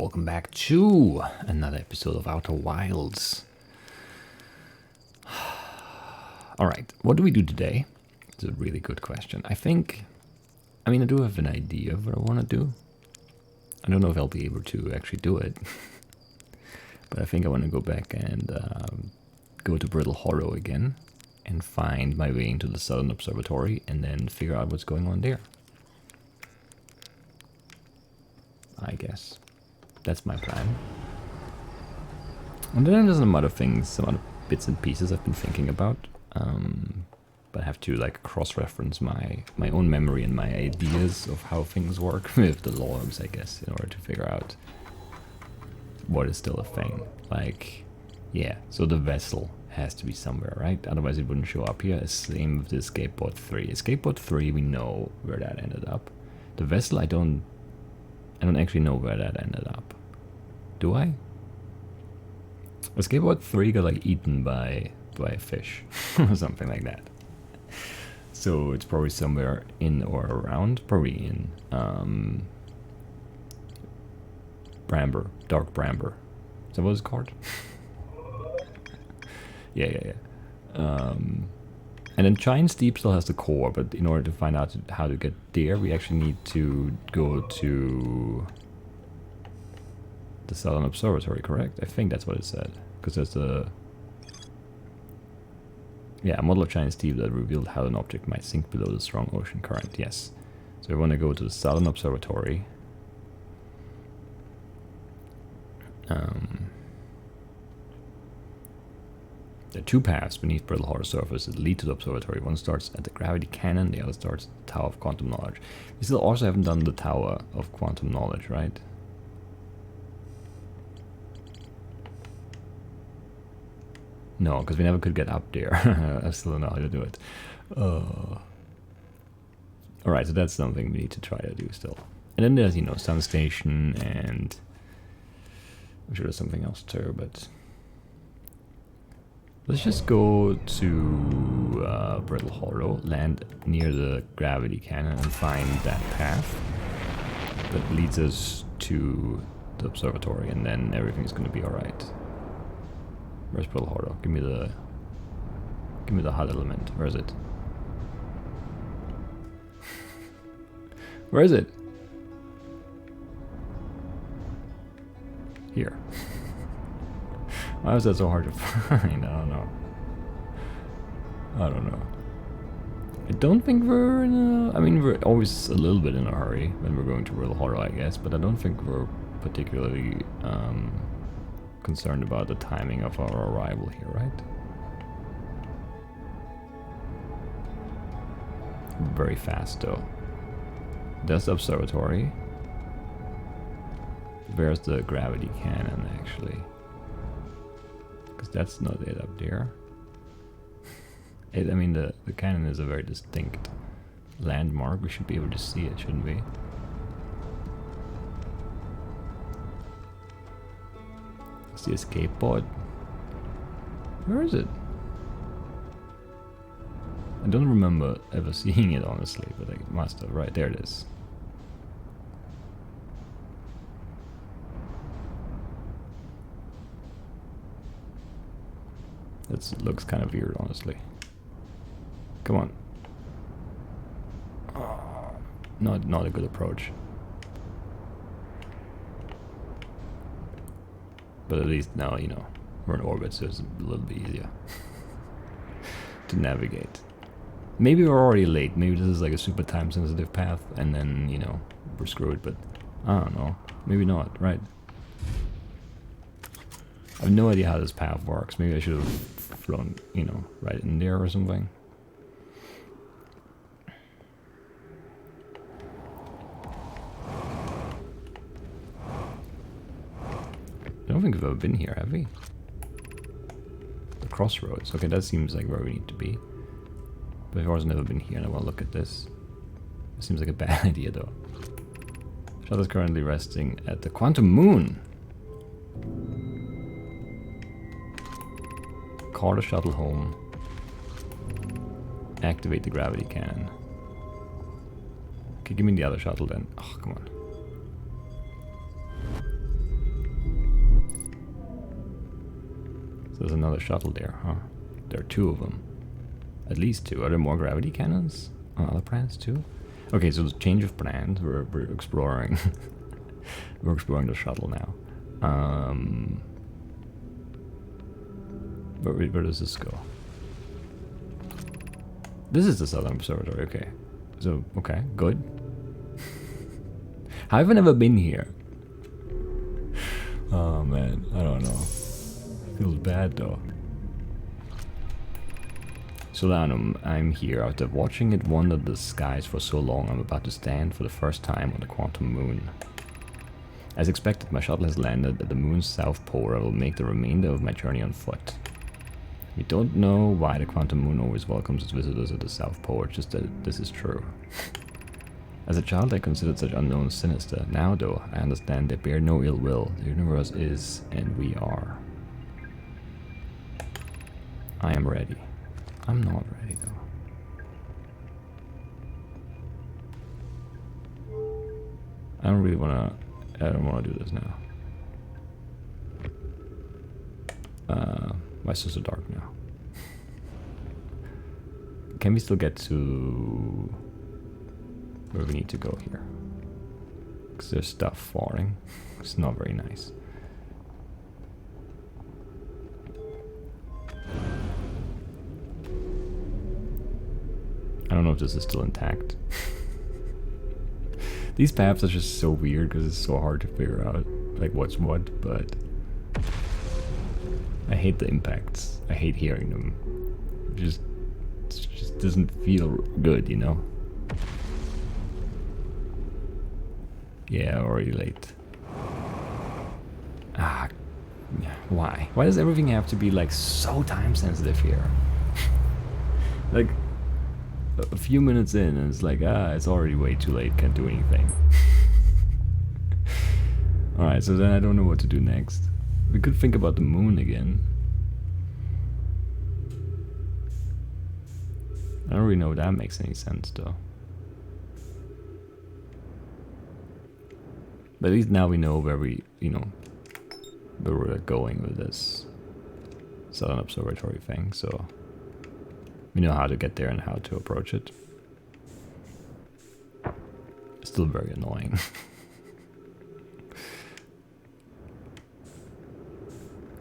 welcome back to another episode of Outer Wilds. Alright, what do we do today? It's a really good question. I do have an idea of what I want to do. I don't know if I'll be able to actually do it. But I think I want to go back and go to Brittle Hollow again and find my way into the Southern Observatory and then figure out what's going on there. I guess. That's my plan. And then there's some other things, some other bits and pieces I've been thinking about. But I have to cross-reference my own memory and my ideas of how things work with the logs, I guess, in order to figure out what is still a thing. So the vessel has to be somewhere, right? Otherwise it wouldn't show up here. Same with the Escape-Pod 3. Escape-Pod 3, we know where that ended up. The vessel, I don't actually know where that ended up. Do I? Escape-Pod 3 got eaten by a fish or something like that. So it's probably somewhere in or around, probably in Bramber, Dark Bramber. Is that what it's called? yeah. And then Giant's Deep still has the core, but in order to find out how to get there, we actually need to go to the Southern Observatory, correct? I think that's what it said. Because there's a model of Giant's Deep that revealed how an object might sink below the strong ocean current, yes. So we want to go to the Southern Observatory. There are two paths beneath Brittle Hollow surface that lead to the observatory. One starts at the gravity cannon, the other starts at the Tower of Quantum Knowledge. We still also haven't done the Tower of Quantum Knowledge, right? No, because we never could get up there. I still don't know how to do it. Alright, so that's something we need to try to do still. And then there's, Sun Station, and I'm sure there's something else too, but let's just go to Brittle Hollow, land near the gravity cannon, and find that path that leads us to the observatory, and then everything's going to be alright. Where's Brittle Hollow? Give me the hot element. Where is it? Where is it? Here. Why was that so hard to find? I don't know. I don't think we're in a... we're always a little bit in a hurry when we're going to Brittle Hollow, I guess, but I don't think we're particularly concerned about the timing of our arrival here, right? Very fast, though. There's the observatory. Where's the gravity cannon, actually? Because that's not it up there. The cannon is a very distinct landmark. We should be able to see it, shouldn't we? It's the escape pod. Where is it? I don't remember ever seeing it, honestly, but I must have. Right, there it is. That looks kind of weird, honestly. Come on. Oh, not a good approach. But at least now, we're in orbit, so it's a little bit easier to navigate. Maybe we're already late. Maybe this is a super time-sensitive path, and then, we're screwed, but I don't know. Maybe not, right? I have no idea how this path works. Maybe I should have flown, right in there or something. I don't think we've ever been here, have we? The crossroads. Okay, that seems like where we need to be. But I've also never been here, and I want to look at this. It seems like a bad idea, though. Shuttle is currently resting at the Quantum Moon. Call the shuttle home. Activate the gravity cannon. Okay, give me the other shuttle then. Oh, come on. there's another shuttle there, huh? There are 2 of them. At least 2. Are there more gravity cannons on other planets too? Okay, so change of plans. We're exploring. We're exploring the shuttle now. Where does this go? This is the Southern Observatory. Okay, so okay, good. How have I never been here? Oh man, I don't know. Feels bad though. Solanum, I'm here. After watching it wander the skies for so long, I'm about to stand for the first time on the quantum moon. As expected, my shuttle has landed at the moon's south pole. I will make the remainder of my journey on foot. We don't know why the quantum moon always welcomes its visitors at the south pole, it's just that this is true. As a child, I considered such unknowns sinister. Now, though, I understand they bear no ill will. The universe is, and we are. I am ready. I'm not ready, though. I don't really wanna... I don't wanna do this now. Why is it so dark now? Can we still get to... where we need to go here? Because there's stuff falling. It's not very nice. I don't know if this is still intact. These paths are just so weird because it's so hard to figure out like what's what, but I hate the impacts. I hate hearing them. It just doesn't feel good, you know? Yeah, already late. Ah, why? Why does everything have to be like so time sensitive here? Like a few minutes in and it's like, it's already way too late, can't do anything. Alright, so then I don't know what to do next. We could think about the moon again. I don't really know if that makes any sense though. But at least now we know where we, you know, where we're going with this Southern Observatory thing, so we know how to get there and how to approach it. It's still very annoying.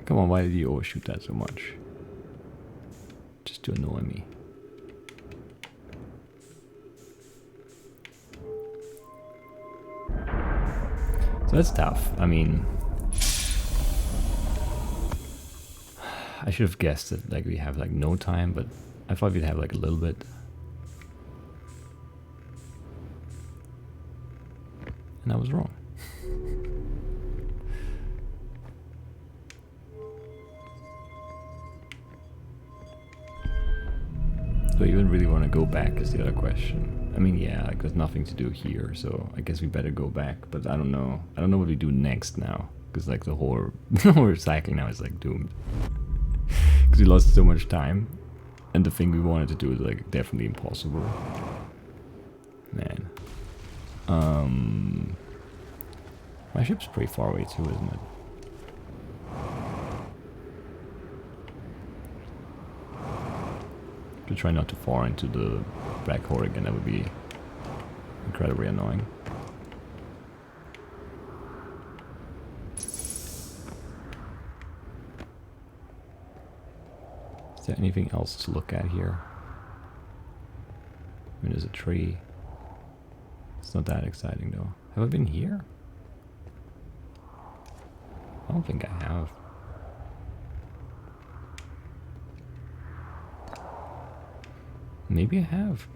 Come on, why did you overshoot that so much? Just to annoy me. So that's tough. I mean, I should have guessed that like we have like no time, but I thought we'd have like a little bit. And I was wrong. Do I even really want to go back is the other question. I mean, yeah, like there's nothing to do here, so I guess we better go back, but I don't know. I don't know what we do next now, because like the whole cycling now is like doomed. Because we lost so much time, and the thing we wanted to do is like definitely impossible. Man. My ship's pretty far away too, isn't it? To try not to fall into the black hole again, that would be incredibly annoying. Is there anything else to look at here? I mean, there's a tree. It's not that exciting though. Have I been here? I don't think I have. Maybe I have.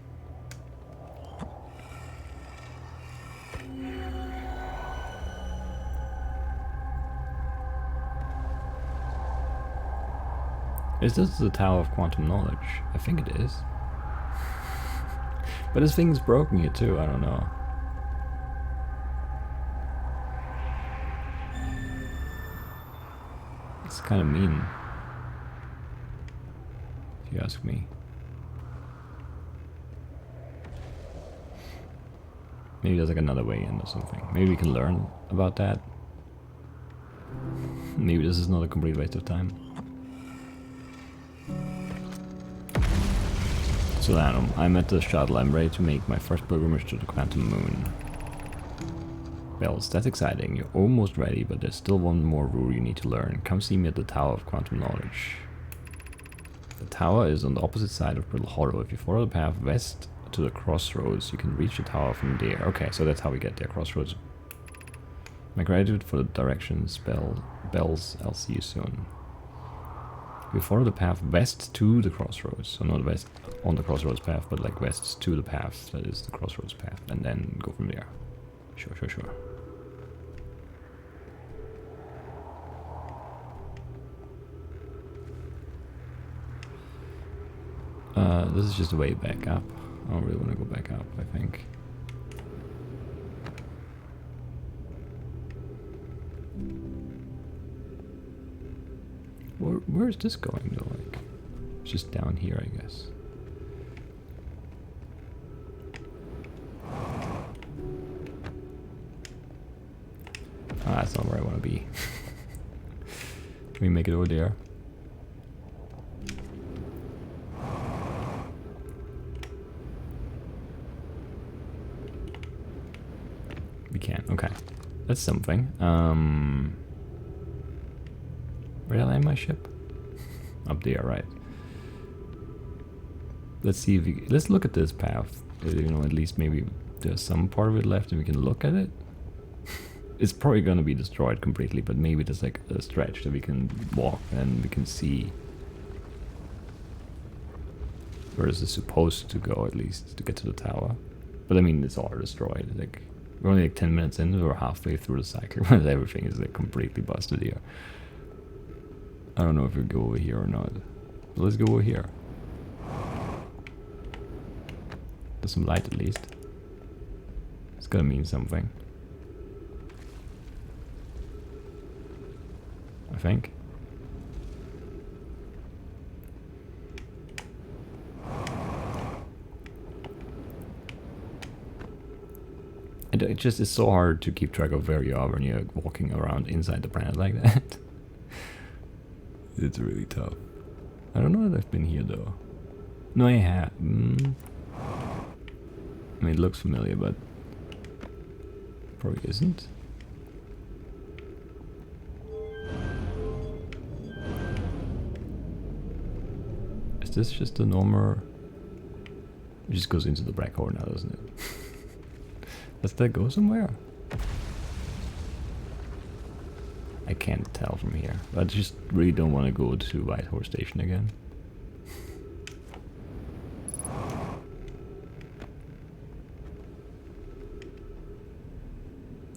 Is this the Tower of Quantum Knowledge? I think it is. But this thing's broken here too, I don't know. It's kind of mean, if you ask me. Maybe there's like another way in or something. Maybe we can learn about that. Maybe this is not a complete waste of time. Solanum, I'm at the shuttle. I'm ready to make my first pilgrimage to the Quantum Moon. Bells, that's exciting. You're almost ready, but there's still one more rule you need to learn. Come see me at the Tower of Quantum Knowledge. The tower is on the opposite side of Brittle Hollow. If you follow the path west to the crossroads, you can reach the tower from there. Okay, so that's how we get there. Crossroads. My gratitude for the directions, Bells. I'll see you soon. We follow the path west to the crossroads. So not west on the crossroads path, but like west to the path that is the crossroads path. And then go from there. Sure. This is just a way back up. I don't really want to go back up, I think. Where is this going though? Like, it's just down here, I guess. Ah, that's not where I want to be. Can we make it over there? We can. Okay, that's something. Where did I land my ship? Up there, right? Let's see if we. Let's look at this path. You know, at least maybe there's some part of it left, and we can look at it. It's probably gonna be destroyed completely, but maybe there's like a stretch that we can walk and we can see where is it supposed to go, at least to get to the tower. But I mean, it's all destroyed. Like we're only like 10 minutes in, we're halfway through the cycle, but everything is like completely busted here. I don't know if we go over here or not. But let's go over here. There's some light at least. It's gonna mean something. I think. And it just is so hard to keep track of where you are when you're walking around inside the planet like that. It's really tough. I don't know that I've been here though. No, I have. I mean, it looks familiar, but probably isn't. Is this just a normal? It just goes into the black hole now, doesn't it? Does that go somewhere? I can't tell from here. I just really don't want to go to Whitehorse Station again.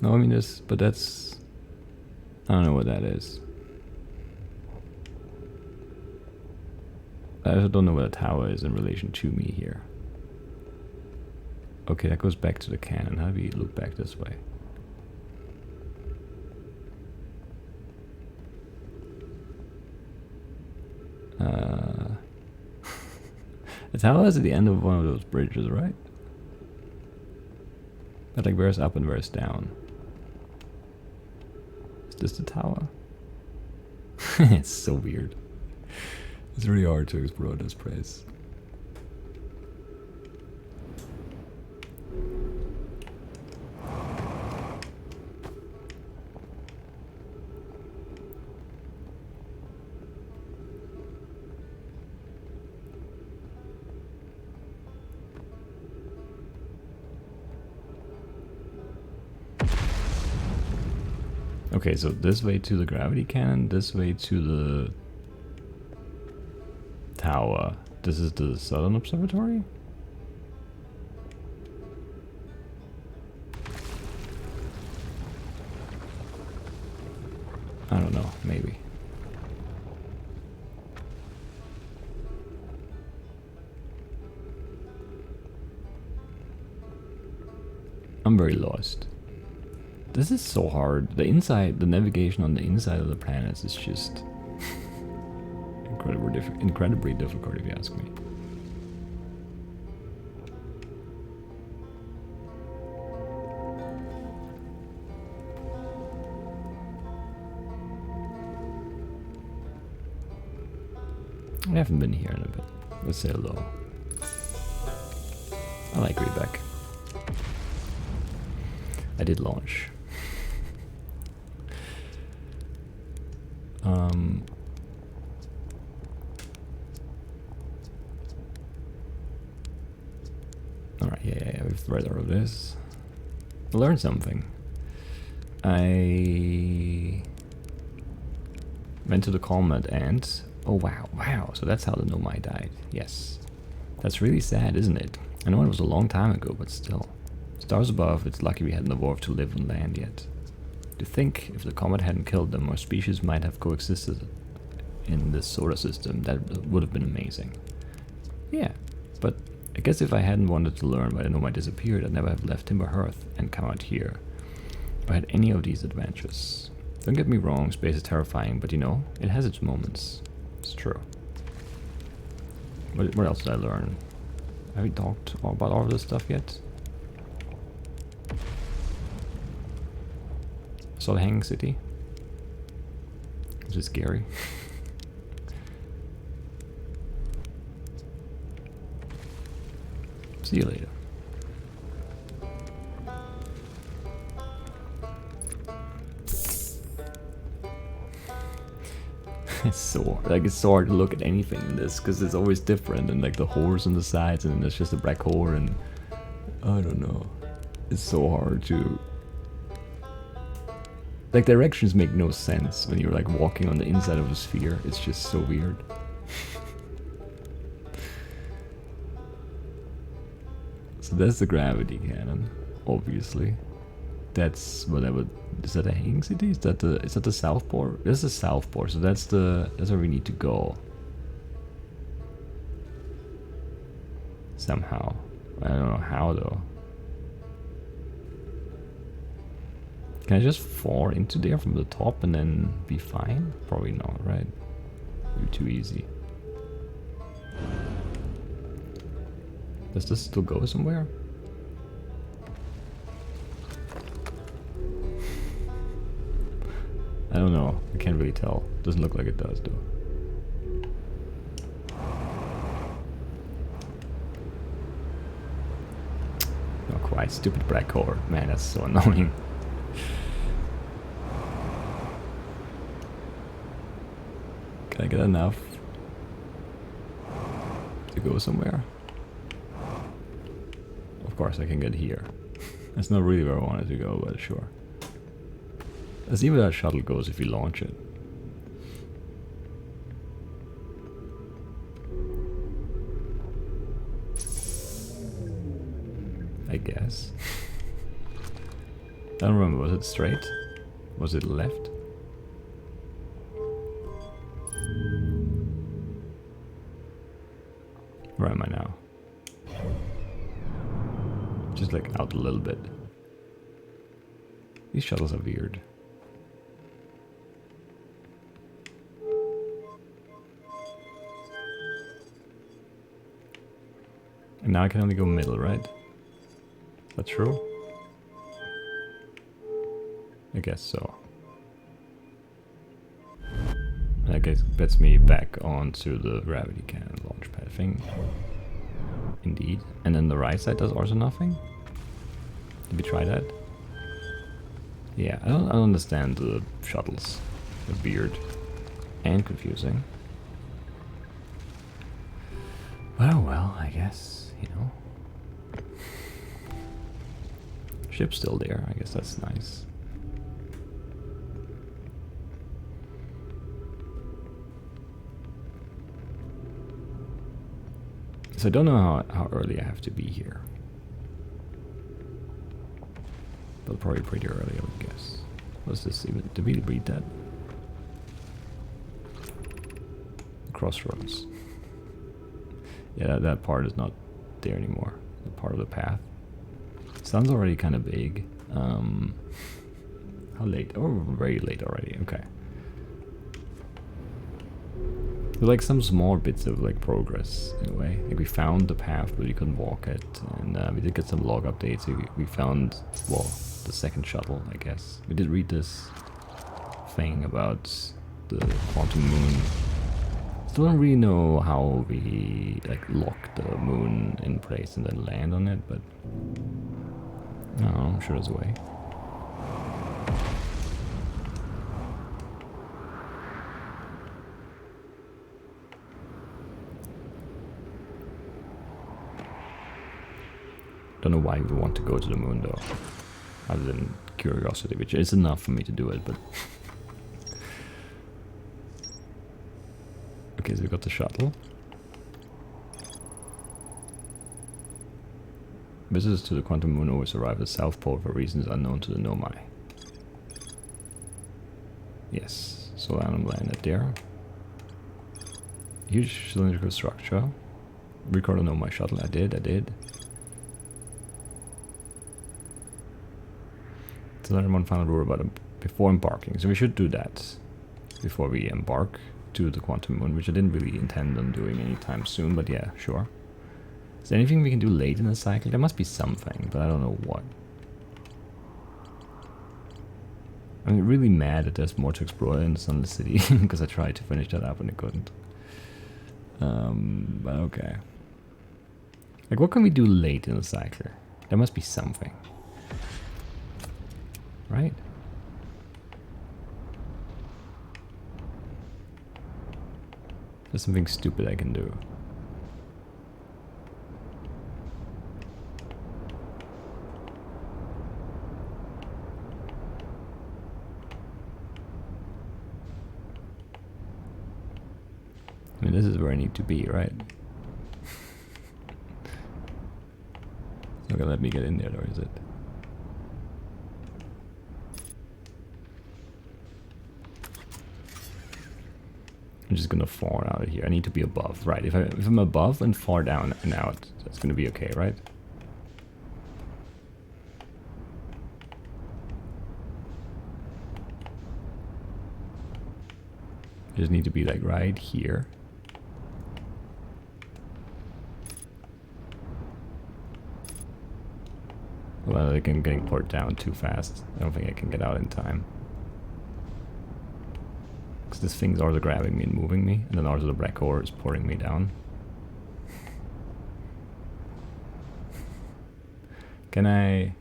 No, I mean this, but that's... I don't know what that is. I also don't know what a tower is in relation to me here. Okay, that goes back to the cannon. How do we loop back this way? The tower is at the end of one of those bridges, right? But like, where's up and where's down? Is this the tower? It's so weird. It's really hard to explore this place. Okay, so this way to the gravity cannon, this way to the tower. This is the Southern Observatory? I don't know, maybe. I'm very lost. This is so hard. The navigation on the inside of the planets is just incredibly difficult, if you ask me. I haven't been here in a bit. Let's say hello. I like Rebeck. I did launch. Alright, yeah, we've read all of this. I learned something. I went to the combat and... Oh wow, so that's how the Nomai died. Yes. That's really sad, isn't it? I know it was a long time ago, but still. Stars above, it's lucky we hadn't evolved to live on land yet. To think, if the comet hadn't killed them, our species might have coexisted in this solar system. That would have been amazing. Yeah, but I guess if I hadn't wanted to learn why the Nomai disappeared, I'd never have left Timber Hearth and come out here. If I had any of these adventures. Don't get me wrong, space is terrifying, but you know, it has its moments. It's true. What else did I learn? Have we talked about all of this stuff yet? Saw the Hanging City. Which is scary. See you later. It's so hard to look at anything in this because it's always different, and like the holes on the sides, and then there's just a black hole, and I don't know. It's so hard to, like, directions make no sense when you're like walking on the inside of the sphere. It's just so weird. So that's the gravity cannon, obviously. That's what I would. Is that a Hanging City? Is that the South Pole? This is the South Pole, so that's where we need to go. Somehow. I don't know how though. Can I just fall into there from the top and then be fine? Probably not, right? It'd be too easy. Does this still go somewhere? I don't know. I can't really tell. Doesn't look like it does, though. Not quite. Stupid black hole. Man, that's so annoying. Can I get enough to go somewhere? Of course I can get here. That's not really where I wanted to go, but sure. Let's see where that shuttle goes if you launch it. I guess. I don't remember, was it straight? Was it left? Where am I now? Just like out a little bit. These shuttles are weird. And now I can only go middle, right? Is that true? I guess so. And I guess it gets me back onto the gravity cannon launch pad thing. Indeed. And then the right side does also nothing? Did we try that? Yeah, I don't understand the shuttles. They're weird and confusing. Well, I guess, you know. Ship's still there, I guess that's nice. So I don't know how early I have to be here. But probably pretty early, I would guess. What's this even? Did we read that? Crossroads. Yeah, that part is not there anymore. The part of the path. Sun's already kind of big. How late? Oh, very late already. Okay. There's like some small bits of like progress in a way. Like we found the path, but we couldn't walk it, and we did get some log updates. We found, well, the second shuttle, I guess. We did read this thing about the quantum moon Still don't really know how we like lock the moon in place and then land on it, but I don't know, I'm sure there's a way. Don't know why we want to go to the moon though, other than curiosity, which is enough for me to do it, but okay, so we got the shuttle. Visitors to the quantum moon always arrive at South Pole for reasons unknown to the Nomai. Yes, so I'm landed there. Huge cylindrical structure. Record a Nomai shuttle. I did. So learn one final rule about it before embarking. So we should do that before we embark to the quantum moon, which I didn't really intend on doing anytime soon, but yeah, sure. Is there anything we can do late in the cycle? There must be something, but I don't know what. I'm really mad that there's more to explore in the Sunless City, because I tried to finish that up and I couldn't. But okay. Like, what can we do late in the cycle? There must be something. Right? There's something stupid I can do. I mean, this is where I need to be, right? It's not gonna let me get in there, though, is it? I'm just gonna fall out of here. I need to be above, right? If I'm above and far down and out, that's gonna be okay, right? I just need to be like right here. Well, I think I'm getting poured down too fast. I don't think I can get out in time. Because this thing's also grabbing me and moving me, and then also the black hole is pouring me down. Can I...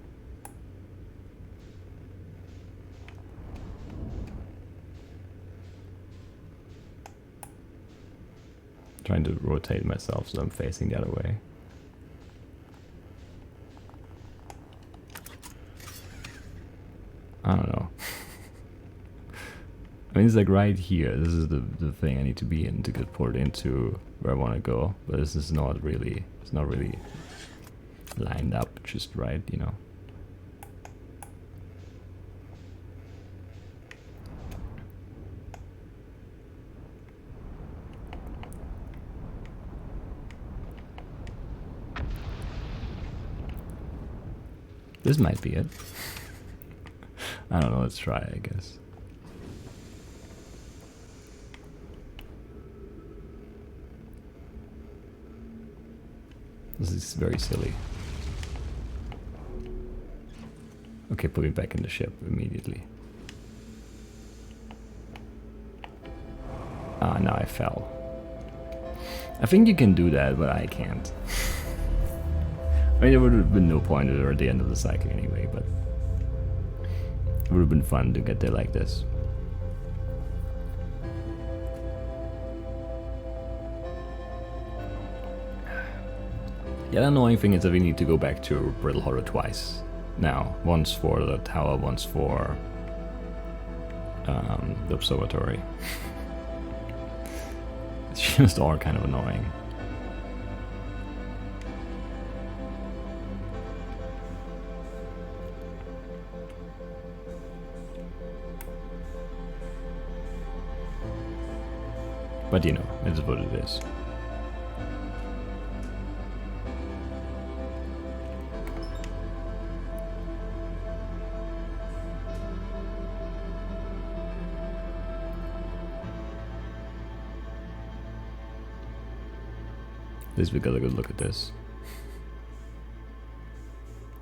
trying to rotate myself so I'm facing the other way. I don't know. I mean, it's like right here. This is the thing I need to be in to get poured into where I want to go. But this is not really, it's not really lined up just right, you know. This might be it. I don't know, let's try, I guess. This is very silly. Okay, put me back in the ship immediately. Ah, now I fell. I think you can do that, but I can't. I mean, there would have been no point at the end of the cycle anyway, but it would have been fun to get there like this. The other annoying thing is that we need to go back to Brittle Hollow twice now. Once for the tower, once for the observatory. It's just all kind of annoying. But you know, it is what it is. At least we got a good look at this.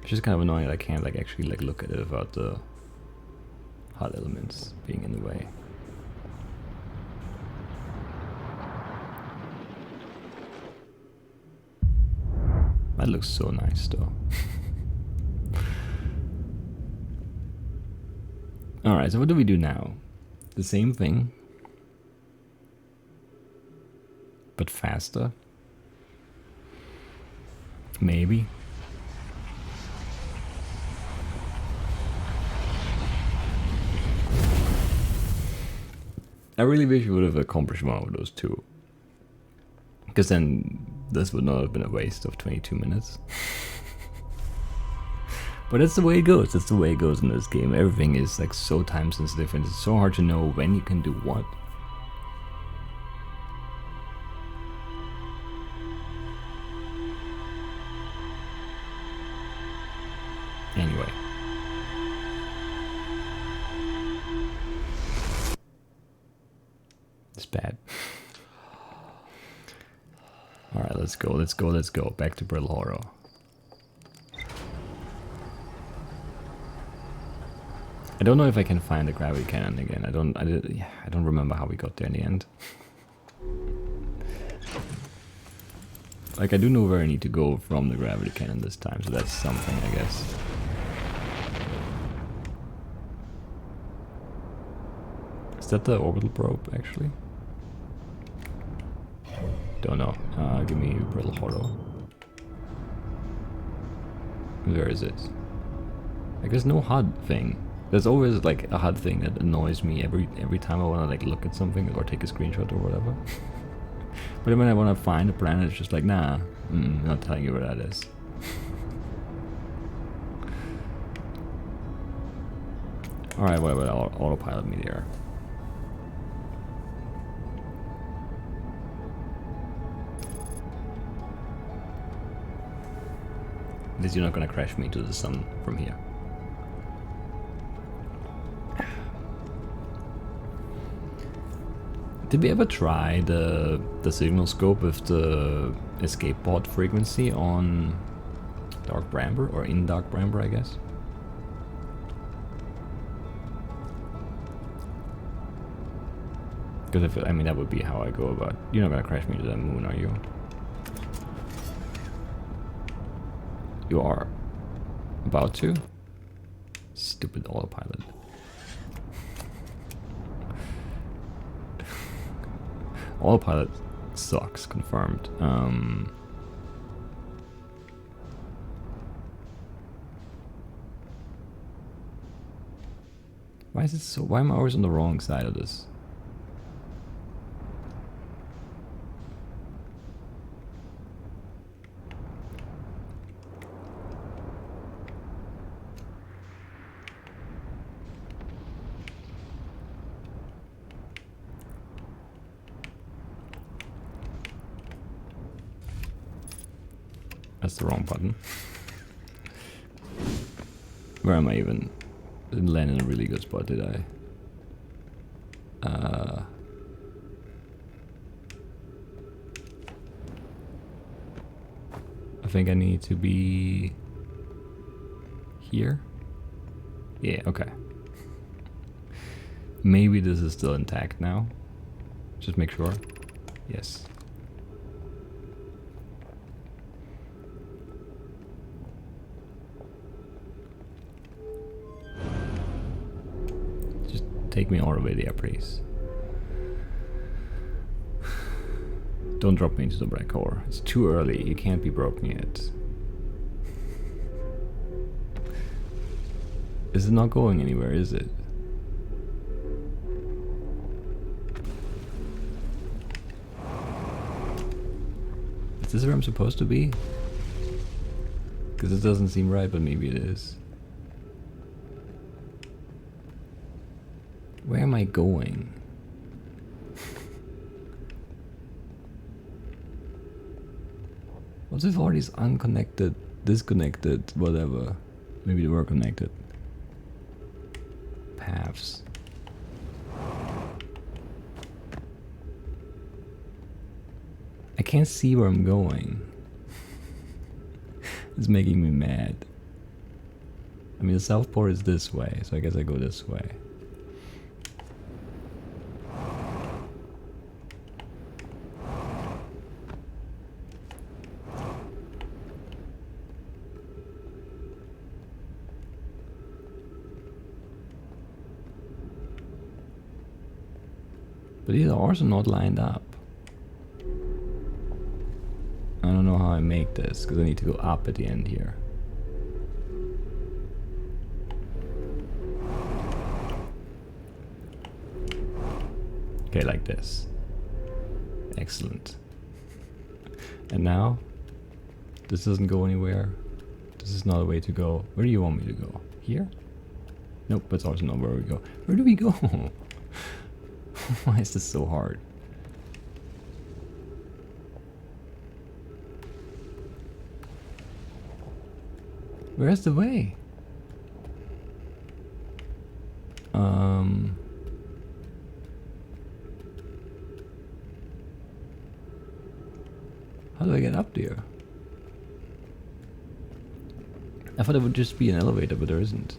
It's just kind of annoying that I can't like actually like look at it without the hot elements being in the way. That looks so nice though. Alright, so what do we do now? The same thing, but faster? Maybe. I really wish we would have accomplished one of those two. Because then this would not have been a waste of 22 minutes. But that's the way it goes. That's the way it goes in this game. Everything is like so time sensitive and it's so hard to know when you can do what. Anyway. It's bad. Alright, let's go, let's go, let's go. Back to Brittle Horror. I don't know if I can find the gravity cannon again. I don't remember how we got there in the end. Like, I do know where I need to go from the gravity cannon this time, so that's something, I guess. Is that the orbital probe, actually? Don't know. Give me Brittle Horror. Where is it? Like, there's no HUD thing. There's always like a HUD thing that annoys me every time I wanna like look at something or take a screenshot or whatever. But when I wanna find a planet, it's just like, nah, not telling you where that is. Alright, whatever, autopilot me there. At least you're not gonna crash me into the sun from here. Did we ever try the signal scope with the escape pod frequency on Dark Bramber, or in Dark Bramber, I guess? Because I mean, that would be how I go about. You're not gonna crash me to the moon, are you? You are about to? Stupid autopilot. Autopilot sucks, confirmed. Why is it so? Why am I always on the wrong side of this? That's the wrong button. Where am I even? Didn't land in a really good spot, did I? I think I need to be here. Yeah, okay. Maybe this is still intact now. Just make sure. Yes. Take me all the way there, please. Don't drop me into the black hole. It's too early. You can't be broken yet. Is it not going anywhere, is it? Is this where I'm supposed to be? Because it doesn't seem right, but maybe it is. Where am I going? What's with all these unconnected, disconnected, whatever? Maybe they were connected. Paths. I can't see where I'm going. It's making me mad. I mean, the south port is this way, so I guess I go this way. But these are also not lined up. I don't know how I make this, because I need to go up at the end here. Okay, like this. Excellent. And now, this doesn't go anywhere. This is not a way to go. Where do you want me to go? Here? Nope, that's also not where we go. Where do we go? Why is this so hard? Where's the way? How do I get up there? I thought it would just be an elevator, but there isn't.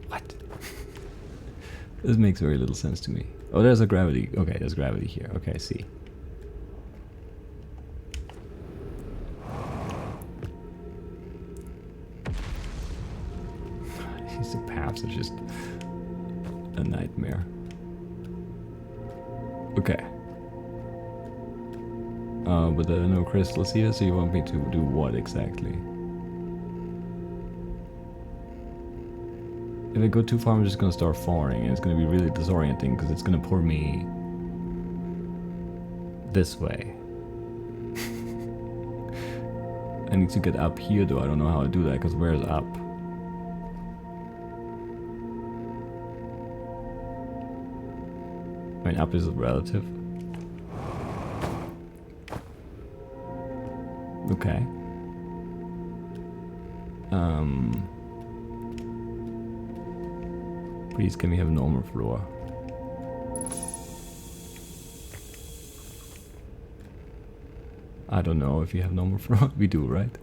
What? This makes very little sense to me. Oh, there's a gravity. Okay, there's gravity here. Okay, I see. These paths are just a nightmare. Okay. But there are no crystals here, so you want me to do what exactly? If I go too far, I'm just gonna start falling, and it's gonna be really disorienting, because it's gonna pour me this way. I need to get up here, though. I don't know how to do that, because where's up? I mean, up is relative. Okay. Please, can we have normal floor? I don't know if you have normal floor. We do, right?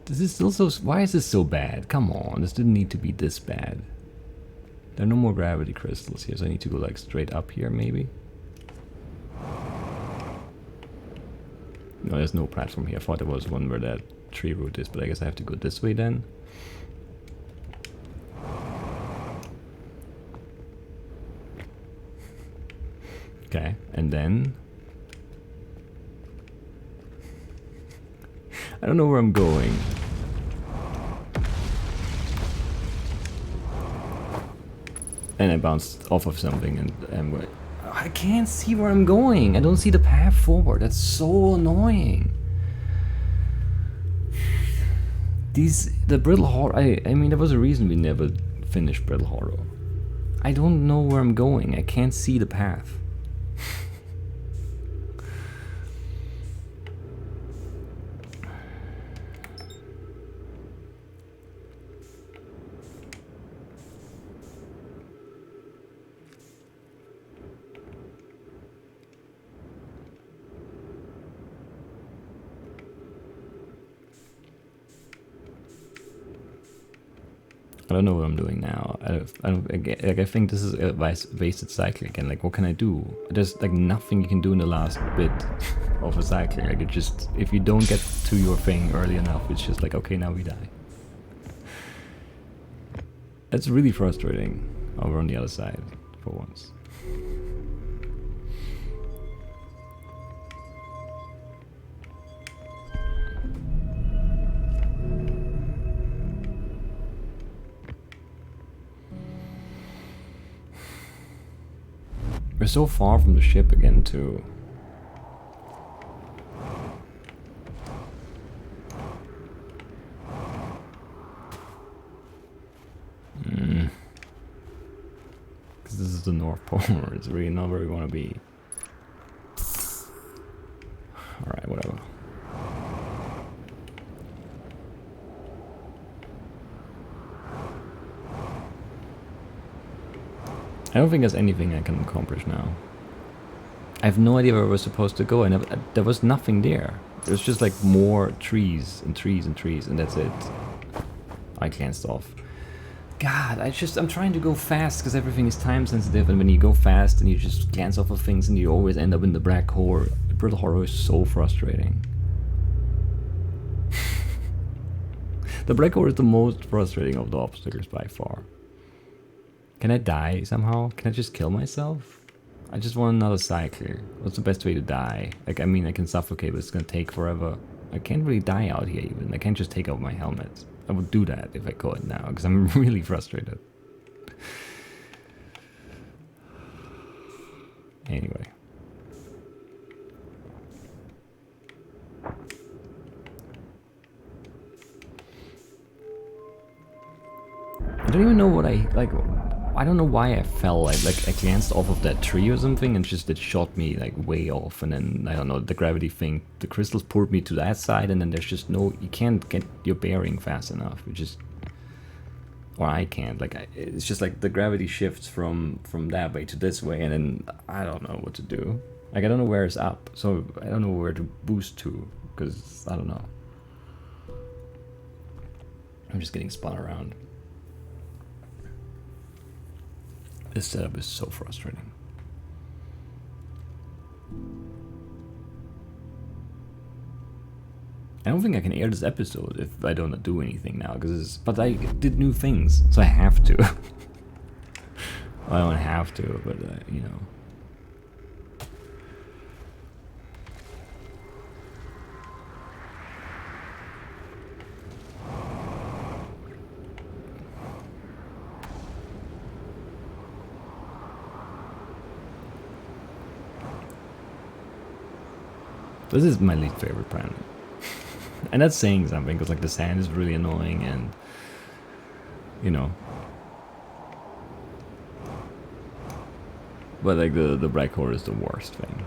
This is still so... Why is this so bad? Come on, this didn't need to be this bad. There are no more gravity crystals here, so I need to go like straight up here, maybe? No, there's no platform here. I thought there was one where that tree root is, but I guess I have to go this way then. Okay, and then... I don't know where I'm going. And I bounced off of something and went... I can't see where I'm going. I don't see the path forward. That's so annoying. The Brittle Hollow... I mean, there was a reason we never finished Brittle Hollow. I don't know where I'm going. I can't see the path. I don't know what I'm doing now. I think this is a wasted cycle again. Like, what can I do? There's like nothing you can do in the last bit of a cycle. Like, it just, if you don't get to your thing early enough, it's just like, okay, now we die. That's really frustrating. Over on the other side, for once. We're so far from the ship again, too. Because this is the North Pole. It's really not where we want to be. Alright, whatever. I don't think there's anything I can accomplish now. I have no idea where we're supposed to go, and there was nothing there. There's just like more trees and trees and trees, and that's it. I glanced off. God, I'm trying to go fast because everything is time sensitive, and when you go fast and you just glance off of things and you always end up in the black hole. Brittle Hollow is so frustrating. The black hole is the most frustrating of the obstacles by far. Can I die somehow? Can I just kill myself? I just want another cycle. What's the best way to die? Like, I mean, I can suffocate, but it's gonna take forever. I can't really die out here even. I can't just take out my helmet. I would do that if I could now, because I'm really frustrated. Anyway. I don't even know what I, like, I don't know why I fell. I glanced off of that tree or something and just it shot me like way off, and then I don't know, the gravity thing, the crystals pulled me to that side, and then there's just no, you can't get your bearing fast enough. You just, or I can't, like it's just like the gravity shifts from that way to this way, and then I don't know what to do. Like I don't know where it's up, so I don't know where to boost to, because I don't know. I'm just getting spun around. This setup is so frustrating. I don't think I can air this episode if I don't do anything now, but I did new things, so I have to. I don't have to, but you know. This is my least favorite planet. And that's saying something, because like the sand is really annoying, and you know. But like the black hole is the worst thing.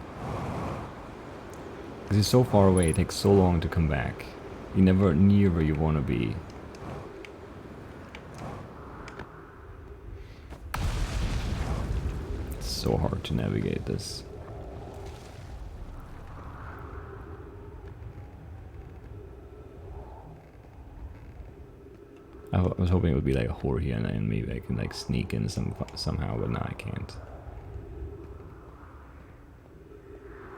Because it's so far away, it takes so long to come back. You're never near where you want to be. It's so hard to navigate this. I was hoping it would be like a horde here, and then maybe I can like sneak in somehow, but now I can't.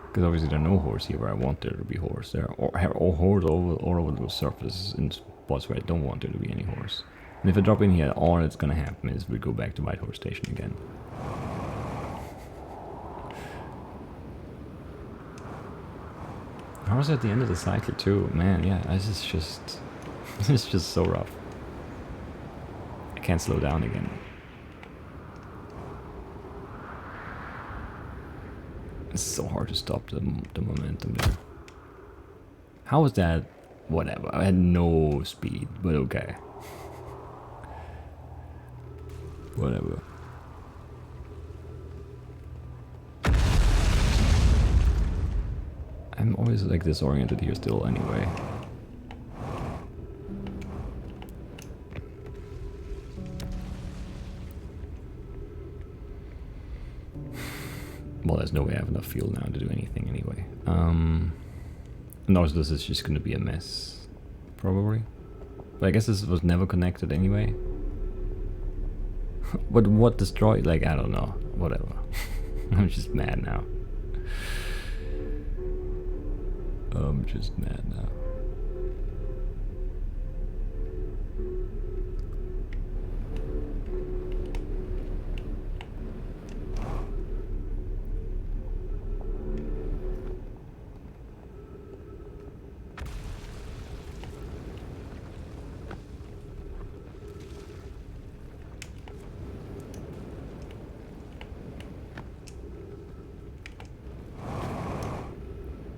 Because obviously there are no hordes here where I want there to be hordes. There are all hordes all over the surface in spots where I don't want there to be any hordes. And if I drop in here, all that's gonna happen is we go back to White Horse Station again. I was at the end of the cycle too, man. Yeah, this is just it's just so rough. I can't slow down again. It's so hard to stop the momentum there. How was that? Whatever. I had no speed, but okay. Whatever. I'm always like disoriented here still anyway. Well, there's no way I have enough fuel now to do anything anyway. No, this is just gonna be a mess. Probably. But I guess this was never connected anyway. But what destroyed? Like, I don't know. Whatever. I'm just mad now. I'm just mad now.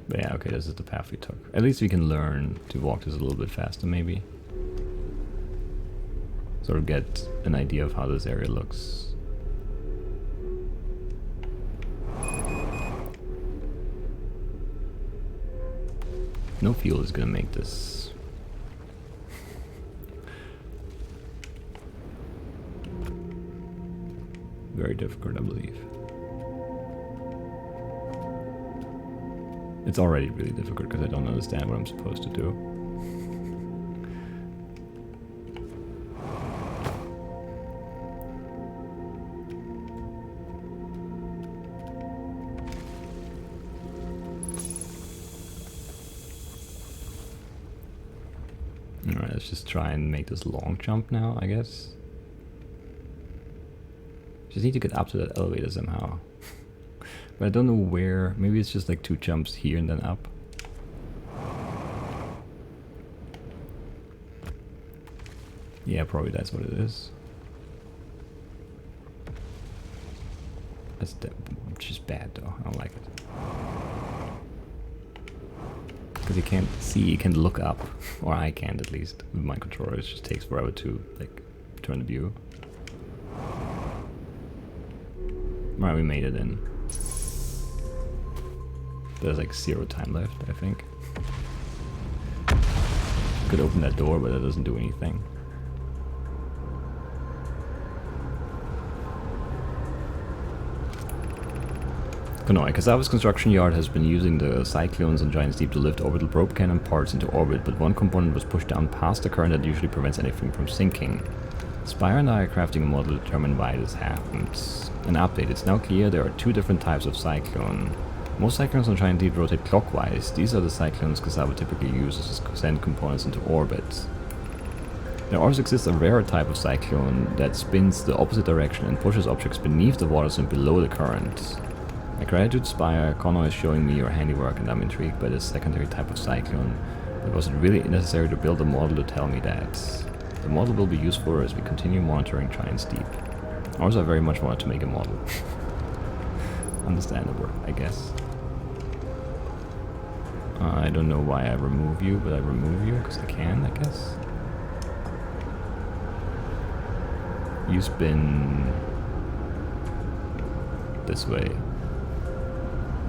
But yeah, okay, this is the path we took. At least we can learn to walk this a little bit faster, maybe. Sort of get an idea of how this area looks. No fuel is gonna make this. Very difficult, I believe. It's already really difficult because I don't understand what I'm supposed to do. Alright, Let's just try and make this long jump now, I guess. Just need to get up to that elevator somehow. But I don't know where. Maybe it's just like 2 jumps here and then up. Yeah, probably that's what it is. That's just bad though. I don't like it. Because you can't see, you can't look up. Or I can't at least. With my controller, it just takes forever to like turn the view. Right, we made it in. There's like 0 time left, I think. Could open that door, but that doesn't do anything. Konoe, Kasawa's construction yard has been using the cyclones and giant steep to lift orbital probe cannon parts into orbit, but one component was pushed down past the current that usually prevents anything from sinking. Spire and I are crafting a model to determine why this happens. An update, it's now clear there are 2 different types of cyclone. Most cyclones on giant deep rotate clockwise. These are the cyclones Kasawa typically uses to send components into orbit. There also exists a rarer type of cyclone that spins the opposite direction and pushes objects beneath the waters and below the current. My gratitude, Spire. Kono is showing me your handiwork and I'm intrigued by this secondary type of cyclone. But was it really necessary to build a model to tell me that? The model will be useful as we continue monitoring Giant's Deep. Also, I very much wanted to make a model. Understandable, I guess. I don't know why I remove you, but I remove you because I can, I guess. You spin this way.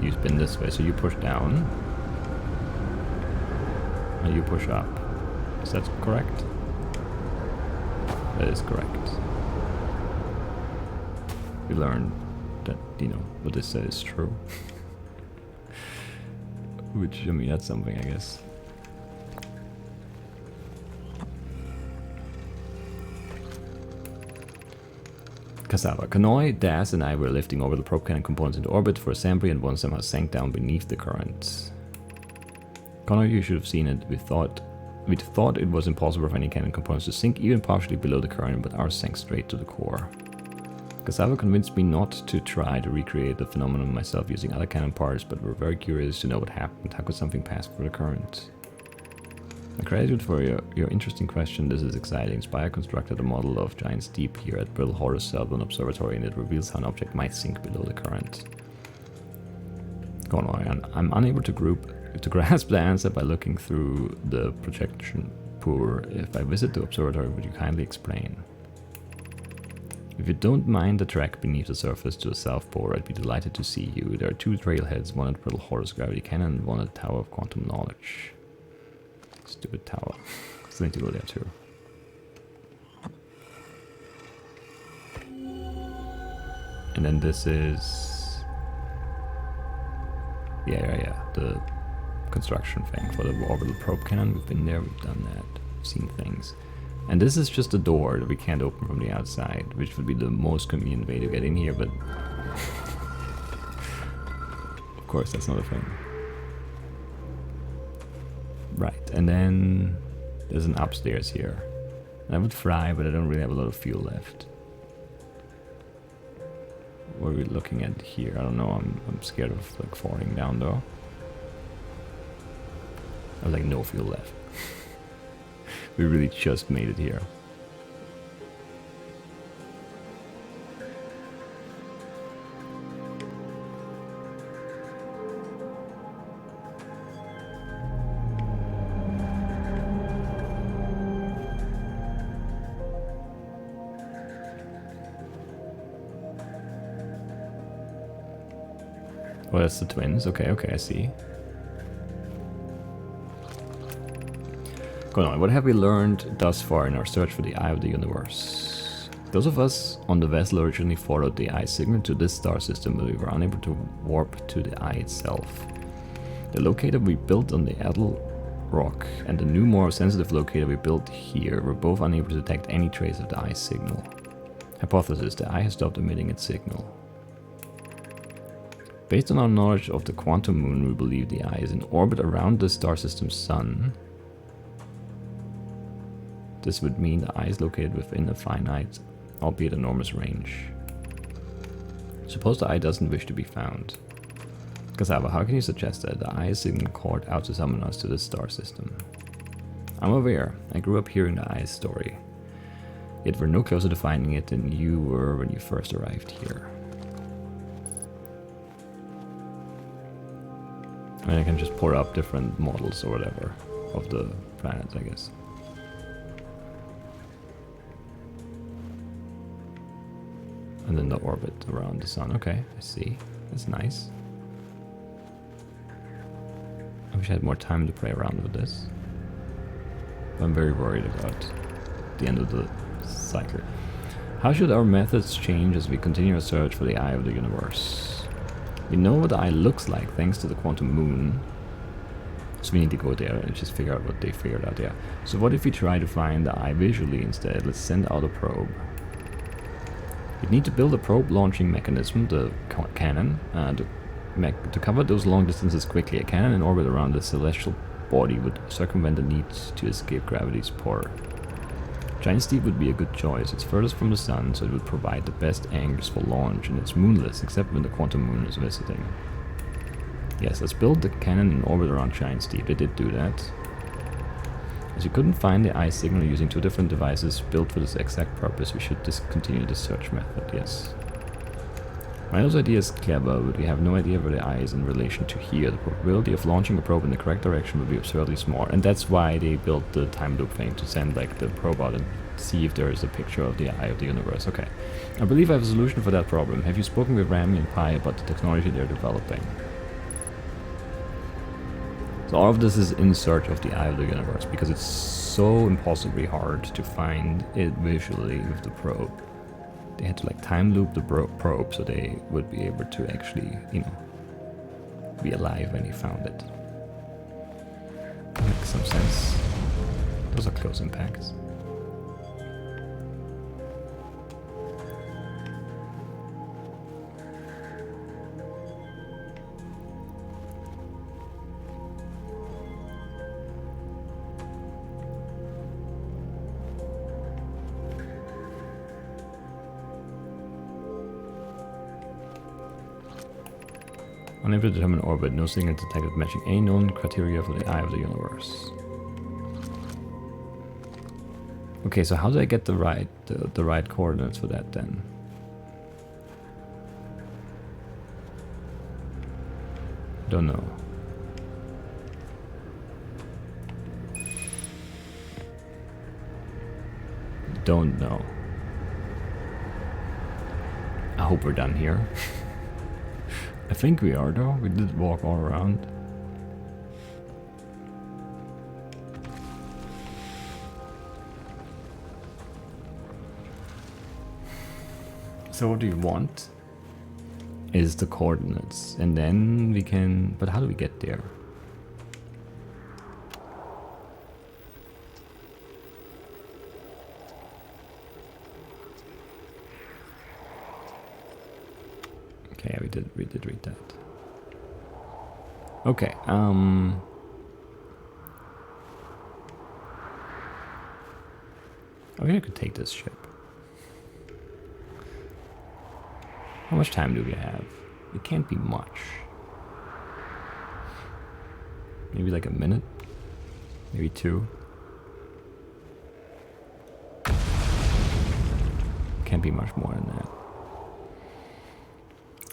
You spin this way, so you push down. And you push up. Is that correct? That is correct. We learned that, you know, what this says is true. Which, I mean, that's something, I guess. Kasawa. Konoe, Das, and I were lifting over the probe cannon components into orbit for assembly, and one somehow sank down beneath the current. Konoe, you should have seen it. We'd thought it was impossible for any cannon components to sink even partially below the current, but ours sank straight to the core. Kasawa convinced me not to try to recreate the phenomenon myself using other cannon parts, but we're very curious to know what happened. How could something pass through the current? My gratitude for your interesting question. This is exciting. Spire constructed a model of Giant's Deep here at Brittle Horus Selborne Observatory, and it reveals how an object might sink below the current. Konoe, I'm unable to grasp the answer by looking through the projection pool. If I visit the observatory, would you kindly explain? If you don't mind the track beneath the surface to the South Pole, I'd be delighted to see you. There are 2 trailheads, one at Brittle Horus Gravity Cannon and one at the Tower of Quantum Knowledge. Stupid tower. Still need to go there too. And then this is... Yeah, the construction thing for the orbital probe cannon. We've been there, we've done that, we've seen things. And this is just a door that we can't open from the outside, which would be the most convenient way to get in here, but... of course, that's not a thing. Right, and then there's an upstairs here. I would fly, but I don't really have a lot of fuel left. What are we looking at here? I don't know, I'm scared of like falling down though. I have like no fuel left. We really just made it here. Oh, that's the twins. Okay, I see. Konoe, what have we learned thus far in our search for the Eye of the Universe? Those of us on the vessel originally followed the Eye signal to this star system, but we were unable to warp to the Eye itself. The locator we built on the Adel rock and the new, more sensitive locator we built here were both unable to detect any trace of the Eye signal. Hypothesis, the Eye has stopped emitting its signal. Based on our knowledge of the quantum moon, we believe the Eye is in orbit around the star system's sun. This would mean the eye is located within a finite, albeit enormous range. Suppose the eye doesn't wish to be found. Cassava, how can you suggest that the eye is signal cord out to summon us to this star system? I'm aware. I grew up hearing the eye's story. Yet we're no closer to finding it than you were when you first arrived here. I mean, I can just pour up different models or whatever of the planets, I guess. And then the orbit around the sun. Okay, I see. That's nice. I wish I had more time to play around with this. But I'm very worried about the end of the cycle. How should our methods change as we continue our search for the eye of the universe? We know what the eye looks like thanks to the quantum moon. So we need to go there and just figure out what they figured out there. So what if we try to find the eye visually instead? Let's send out a probe. We need to build a probe launching mechanism, the cannon, to cover those long distances quickly. A cannon in orbit around the celestial body would circumvent the need to escape gravity's pull. Giant Steep would be a good choice. It's furthest from the sun, so it would provide the best angles for launch, and it's moonless except when the quantum moon is visiting. Yes, let's build the cannon in orbit around Giant Steep. They did do that. As we couldn't find the eye signal using two different devices built for this exact purpose, we should discontinue the search method, yes. Milo's idea is clever, but we have no idea where the eye is in relation to here. The probability of launching a probe in the correct direction would be absurdly small, and that's why they built the time loop thing, to send like the probe out and see if there is a picture of the eye of the universe. Okay, I believe I have a solution for that problem. Have you spoken with Rami and Pi about the technology they're developing? So all of this is in search of the eye of the universe, because it's so impossibly hard to find it visually with the probe. They had to like time loop the probe so they would be able to actually, you know, be alive when he found it. Makes some sense. Those are close impacts. Unable to determine orbit, no signal detected matching any known criteria for the eye of the universe. Okay, so how do I get the right coordinates for that then? Don't know. Don't know. I hope we're done here. I think we are though, we did walk all around. So what we want is the coordinates, and then we can, but how do we get there? Okay, we did read that. Okay, I mean, I could take this ship. How much time do we have? It can't be much. Maybe like a minute? Maybe 2? Can't be much more than that.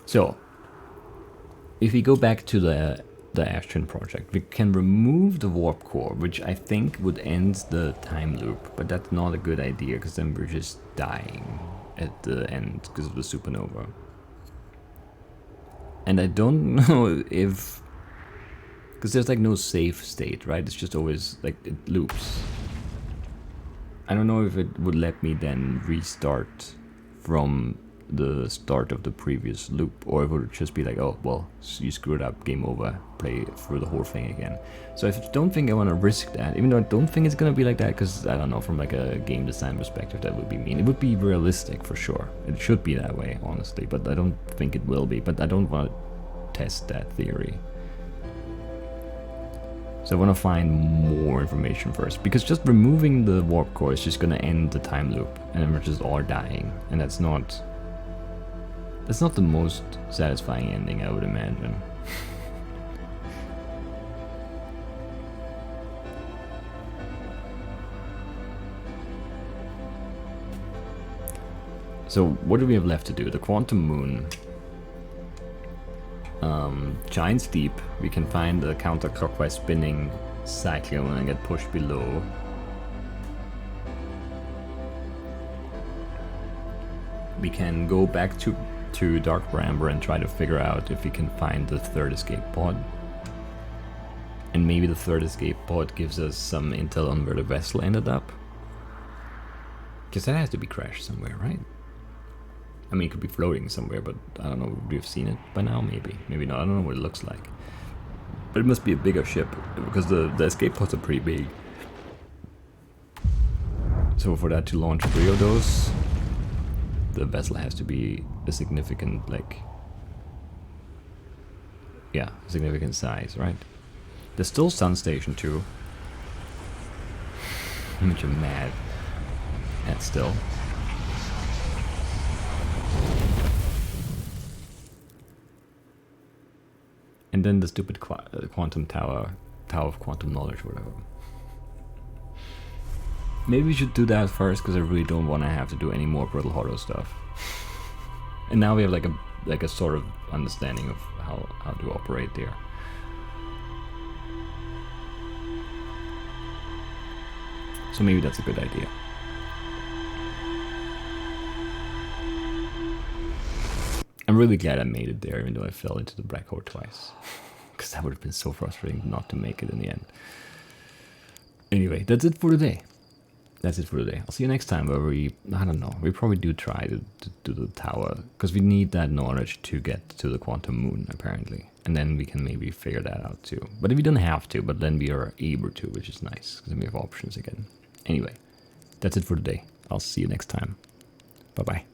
So, if we go back to the Ashton project, we can remove the warp core, which I think would end the time loop, but that's not a good idea because then we're just dying at the end because of the supernova. And I don't know if, because there's like no safe state, right? It's just always like it loops. I don't know if it would let me then restart from the start of the previous loop, or it would just be like, oh well, you screwed up, game over, play through the whole thing again. So I don't think I want to risk that, even though I don't think it's gonna be like that, because I don't know, from like a game design perspective that would be mean. It would be realistic for sure, it should be that way honestly, but I don't think it will be. But I don't want to test that theory. So I want to find more information first, because just removing the warp core is just going to end the time loop, and then we're just all dying, and that's not the most satisfying ending, I would imagine. So what do we have left to do? The quantum moon. Giant's Deep. We can find the counterclockwise spinning cyclone and get pushed below. We can go back to Dark Bramber and try to figure out if we can find the third escape pod. And maybe the third escape pod gives us some intel on where the vessel ended up. Because that has to be crashed somewhere, right? I mean, it could be floating somewhere, but I don't know, would we have seen it by now? Maybe. Maybe not. I don't know what it looks like. But it must be a bigger ship, because the escape pods are pretty big. So for that to launch 3 of those, the vessel has to be a significant, significant size, right? There's still Sun Station 2. Which I'm mad at still. And then the stupid quantum tower of quantum knowledge, whatever. Maybe we should do that first, because I really don't want to have to do any more Brittle Horror stuff. And now we have like a sort of understanding of how to operate there. So maybe that's a good idea. I'm really glad I made it there, even though I fell into the black hole twice. Because that would have been so frustrating not to make it in the end. Anyway, that's it for today. That's it for today. I'll see you next time where we probably do try to do the tower. Because we need that knowledge to get to the quantum moon, apparently. And then we can maybe figure that out too. But we don't have to, but then we are able to, which is nice. Because then we have options again. Anyway, that's it for today. I'll see you next time. Bye-bye.